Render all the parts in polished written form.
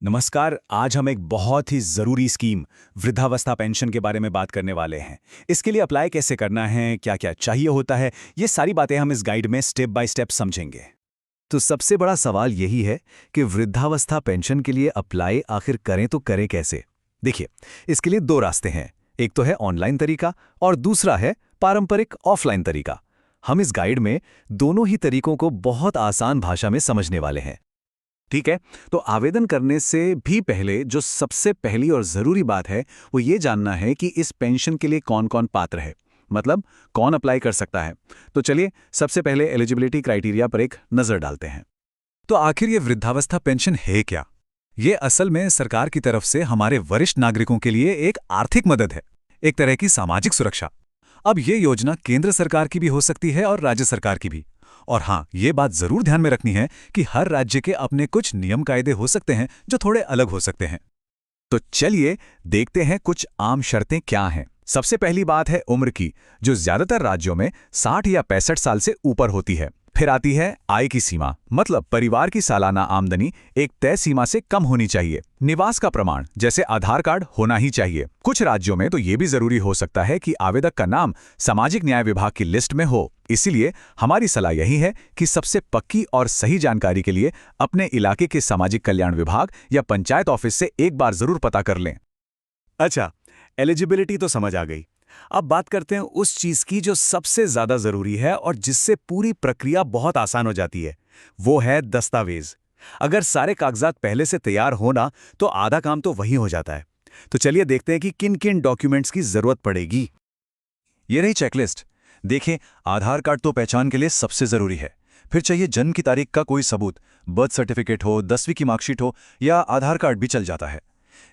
नमस्कार। आज हम एक बहुत ही ज़रूरी स्कीम वृद्धावस्था पेंशन के बारे में बात करने वाले हैं। इसके लिए अप्लाई कैसे करना है, क्या-क्या चाहिए होता है, ये सारी बातें हम इस गाइड में स्टेप बाय स्टेप समझेंगे। तो सबसे बड़ा सवाल यही है कि वृद्धावस्था पेंशन के लिए अप्लाई आखिर करें तो करें कैसे। देखिए, इसके लिए दो रास्ते हैं। एक तो है ऑनलाइन तरीका और दूसरा है पारंपरिक ऑफलाइन तरीका। हम इस गाइड में दोनों ही तरीकों को बहुत आसान भाषा में समझने वाले हैं। ठीक है, तो आवेदन करने से भी पहले जो सबसे पहली और ज़रूरी बात है, वो ये जानना है कि इस पेंशन के लिए कौन-कौन पात्र है। मतलब कौन अप्लाई कर सकता है। तो चलिए, सबसे पहले एलिजिबिलिटी क्राइटेरिया पर एक नज़र डालते हैं। तो आखिर ये वृद्धावस्था पेंशन है क्या? ये असल में सरकार की तरफ से हमारे वरिष्ठ नागरिकों के लिए एक आर्थिक मदद है, एक तरह की सामाजिक सुरक्षा। अब ये योजना केंद्र सरकार की भी हो सकती है और राज्य सरकार की भी। और हाँ, ये बात जरूर ध्यान में रखनी है कि हर राज्य के अपने कुछ नियम कायदे हो सकते हैं जो थोड़े अलग हो सकते हैं। तो चलिए देखते हैं कुछ आम शर्तें क्या हैं। सबसे पहली बात है उम्र की, जो ज्यादातर राज्यों में 60 या 65 साल से ऊपर होती है। फिर आती है आय की सीमा, मतलब परिवार की सालाना आमदनी एक तय सीमा से कम होनी चाहिए। निवास का प्रमाण, जैसे आधार कार्ड होना ही चाहिए। कुछ राज्यों में तो ये भी जरूरी हो सकता है कि आवेदक का नाम सामाजिक न्याय विभाग की लिस्ट में हो। इसीलिए हमारी सलाह यही है कि सबसे पक्की और सही जानकारी के लिए अपने इलाके के सामाजिक कल्याण विभाग या पंचायत ऑफिस से एक बार जरूर पता कर लें। अच्छा, एलिजिबिलिटी तो समझ आ गई। अब बात करते हैं उस चीज की जो सबसे ज्यादा जरूरी है और जिससे पूरी प्रक्रिया बहुत आसान हो जाती है। वो है दस्तावेज। अगर सारे कागजात पहले से तैयार होना तो आधा काम तो वही हो जाता है। तो चलिए देखते हैं कि किन किन डॉक्यूमेंट्स की जरूरत पड़ेगी। ये रही चेकलिस्ट। देखें, आधार कार्ड तो पहचान के लिए सबसे जरूरी है। फिर चाहिए जन्म की तारीख का कोई सबूत, बर्थ सर्टिफिकेट हो, 10वीं की मार्कशीट हो या आधार कार्ड भी चल जाता है।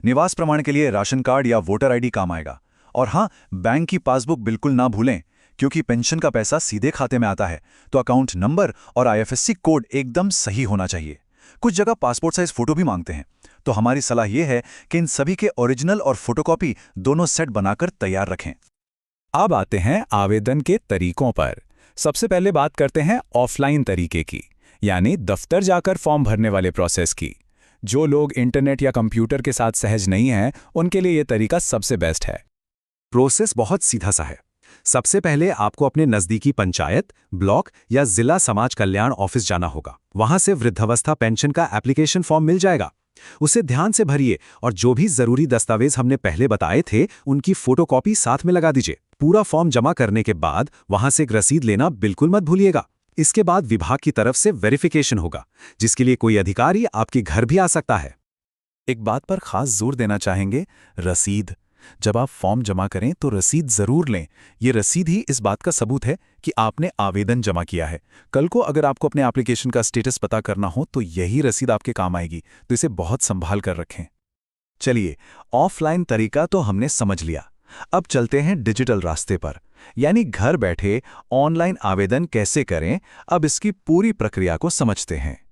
निवास प्रमाण के लिए राशन कार्ड या वोटर आईडी काम आएगा। और हाँ, बैंक की पासबुक बिल्कुल ना भूलें, क्योंकि पेंशन का पैसा सीधे खाते में आता है, तो अकाउंट नंबर और आईएफएससी कोड एकदम सही होना चाहिए। कुछ जगह पासपोर्ट साइज फोटो भी मांगते हैं, तो हमारी सलाह यह है कि इन सभी के ओरिजिनल और फोटोकॉपी दोनों सेट बनाकर तैयार रखें। अब आते हैं आवेदन के तरीकों पर। सबसे पहले बात करते हैं ऑफलाइन तरीके की, यानी दफ्तर जाकर फॉर्म भरने वाले प्रोसेस की। जो लोग इंटरनेट या कंप्यूटर के साथ सहज नहीं हैं, उनके लिए यह तरीका सबसे बेस्ट है। प्रोसेस बहुत सीधा सा है। सबसे पहले आपको अपने नज़दीकी पंचायत, ब्लॉक या जिला समाज कल्याण ऑफिस जाना होगा। वहां से वृद्धावस्था पेंशन का एप्लीकेशन फॉर्म मिल जाएगा। उसे ध्यान से भरिए और जो भी जरूरी दस्तावेज हमने पहले बताए थे, उनकी फोटोकॉपी साथ में लगा दीजिए। पूरा फॉर्म जमा करने के बाद वहां से एक रसीद लेना बिल्कुल मत भूलिएगा। इसके बाद विभाग की तरफ से वेरिफिकेशन होगा, जिसके लिए कोई अधिकारी आपके घर भी आ सकता है। एक बात पर खास जोर देना चाहेंगे, रसीद। जब आप फॉर्म जमा करें तो रसीद जरूर लें। ये रसीद ही इस बात का सबूत है कि आपने आवेदन जमा किया है। कल को अगर आपको अपने एप्लीकेशन का स्टेटस पता करना हो तो यही रसीद आपके काम आएगी, तो इसे बहुत संभाल कर रखें। चलिए, ऑफलाइन तरीका तो हमने समझ लिया। अब चलते हैं डिजिटल रास्ते पर, यानी घर बैठे ऑनलाइन आवेदन कैसे करें। अब इसकी पूरी प्रक्रिया को समझते हैं।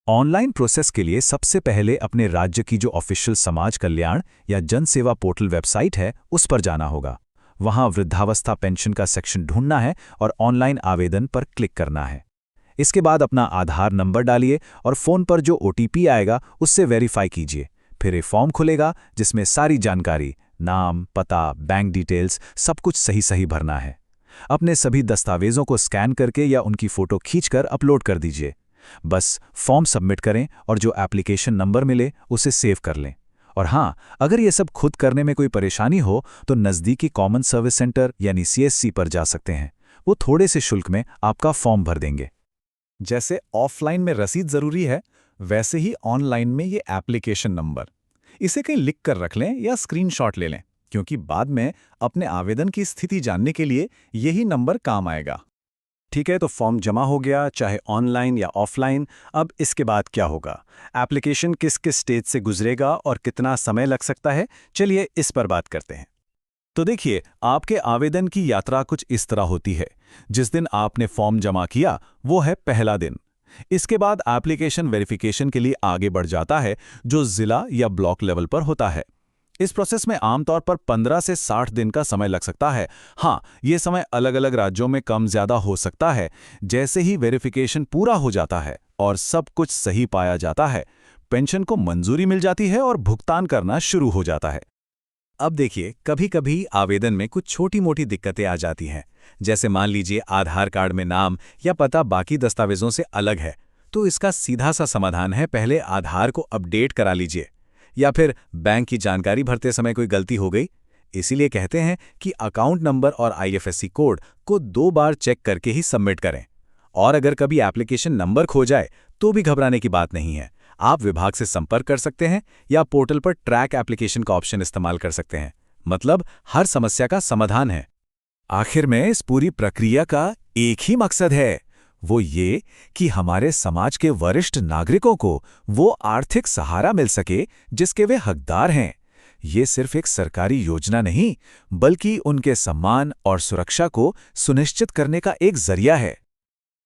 ऑनलाइन प्रोसेस के लिए सबसे पहले अपने राज्य की जो ऑफिशियल समाज कल्याण या जन सेवा पोर्टल वेबसाइट है, उस पर जाना होगा। वहां वृद्धावस्था पेंशन का सेक्शन ढूंढना है और ऑनलाइन आवेदन पर क्लिक करना है। इसके बाद अपना आधार नंबर डालिए और फ़ोन पर जो ओटीपी आएगा उससे वेरीफाई कीजिए। फिर एक फॉर्म खुलेगा जिसमें सारी जानकारी, नाम, पता, बैंक डिटेल्स, सब कुछ सही सही भरना है। अपने सभी दस्तावेजों को स्कैन करके या उनकी फ़ोटो खींचकर अपलोड कर दीजिए। बस फॉर्म सबमिट करें और जो एप्लीकेशन नंबर मिले उसे सेव कर लें। और हाँ, अगर ये सब खुद करने में कोई परेशानी हो तो नज़दीकी कॉमन सर्विस सेंटर यानी सीएससी पर जा सकते हैं। वो थोड़े से शुल्क में आपका फॉर्म भर देंगे। जैसे ऑफलाइन में रसीद जरूरी है, वैसे ही ऑनलाइन में ये एप्लीकेशन नंबर। इसे कहीं लिख कर रख लें या स्क्रीनशॉट ले लें, क्योंकि बाद में अपने आवेदन की स्थिति जानने के लिए यही नंबर काम आएगा। ठीक है, तो फॉर्म जमा हो गया, चाहे ऑनलाइन या ऑफलाइन। अब इसके बाद क्या होगा? एप्लीकेशन किस किस स्टेज से गुजरेगा और कितना समय लग सकता है, चलिए इस पर बात करते हैं। तो देखिए, आपके आवेदन की यात्रा कुछ इस तरह होती है। जिस दिन आपने फॉर्म जमा किया, वो है पहला दिन। इसके बाद एप्लीकेशन वेरिफिकेशन के लिए आगे बढ़ जाता है, जो जिला या ब्लॉक लेवल पर होता है। इस प्रोसेस में आमतौर पर 15 से 60 दिन का समय लग सकता है। हाँ, ये समय अलग अलग राज्यों में कम ज्यादा हो सकता है। जैसे ही वेरिफिकेशन पूरा हो जाता है और सब कुछ सही पाया जाता है, पेंशन को मंजूरी मिल जाती है और भुगतान करना शुरू हो जाता है। अब देखिए, कभी-कभी आवेदन में कुछ छोटी-मोटी दिक्कतें आ जाती हैं। जैसे मान लीजिए आधार कार्ड में नाम या पता बाकी दस्तावेजों से अलग है, तो इसका सीधा सा समाधान है पहले आधार को अपडेट करा लीजिए। या फिर बैंक की जानकारी भरते समय कोई गलती हो गई, इसीलिए कहते हैं कि अकाउंट नंबर और आईएफएससी कोड को 2 बार चेक करके ही सबमिट करें। और अगर कभी एप्लीकेशन नंबर खो जाए तो भी घबराने की बात नहीं है। आप विभाग से संपर्क कर सकते हैं या पोर्टल पर ट्रैक एप्लीकेशन का ऑप्शन इस्तेमाल कर सकते हैं। मतलब हर समस्या का समाधान है। आखिर में इस पूरी प्रक्रिया का एक ही मकसद है, वो ये कि हमारे समाज के वरिष्ठ नागरिकों को वो आर्थिक सहारा मिल सके जिसके वे हकदार हैं। ये सिर्फ एक सरकारी योजना नहीं, बल्कि उनके सम्मान और सुरक्षा को सुनिश्चित करने का एक जरिया है।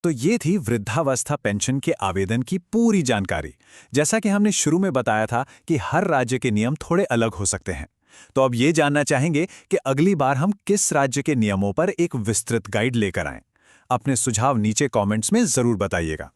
तो ये थी वृद्धावस्था पेंशन के आवेदन की पूरी जानकारी। जैसा कि हमने शुरू में बताया था कि हर राज्य के नियम थोड़े अलग हो सकते हैं। तो अब ये जानना चाहेंगे कि अगली बार हम किस राज्य के नियमों पर एक विस्तृत गाइड लेकर आएं। अपने सुझाव नीचे कमेंट्स में जरूर बताइएगा।